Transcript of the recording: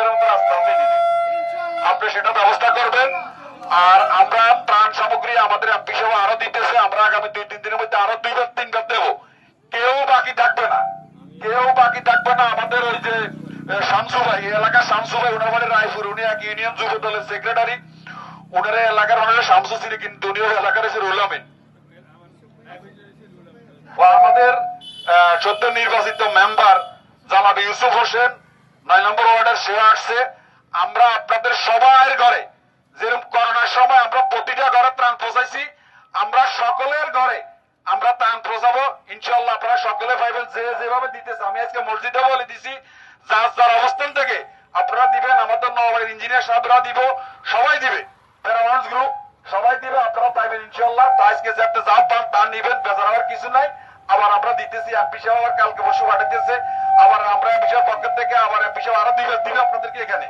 কিলোমিটারের মতো রাস্তা আপনি দিবেন, আপনি সেটা ব্যবস্থা করবেন। আর আমরা ত্রাণ সামগ্রী আমাদের এমপি সভা আরো দিতেছে, আমরা আগামী 2-3 দিনের মধ্যে আরো 2-3 বার দেবো। কেউ বাকি থাকবে না, কেউ বাকি থাকবে না। আমাদের ওই যে শামসু ভাই, এই এলাকার শামসু ভাই, ওনার বাড়ি রায়পুর, উনি এক ইউনিয়ন যুব দলের সেক্রেটারি। ওনার এলাকার মানুষের শামসু ছিল, কিন্তু উনি এলাকার এসে রুল আমিন। আমাদের 14 নির্বাচিত মেম্বার জানাবি ইউসুফ হোসেন 9 নম্বর ওয়ার্ডের, সে আসছে। আমরা আপনাদের সবার ঘরে, যেরকম করোনার সময় আমরা প্রতিটা ঘরে ত্রাণ পৌঁছাইছি, আমরা সকলের ঘরে আমরা ত্রাণ পৌঁছাবো ইনশাল্লাহ। আপনারা সকলে পাইবেন, যে যেভাবে দিতেছে। আমি আজকে মসজিদে বলে দিছি, যার যার অবস্থান থেকে আপনারা দিবেন। আমাদের নবাবের ইঞ্জিনিয়ার সাহেবরা দিব, সবাই দিবে, প্যারামাউন্ট গ্রুপ সবাই দিবে, আপনারা পাইবেন ইনশাল্লাহ। তো আজকে যে একটা জাম পান তা নিবেন, বেজার হওয়ার কিছু নাই। আবার আমরা দিতেছি, এমপি সাহেব আবার কালকে বসে পাঠাইতেছে, আবার আমরা এমপি সাহেব পক্ষের থেকে আবার এমপি সাহেব আরো দিবে আপনাদেরকে এখানে।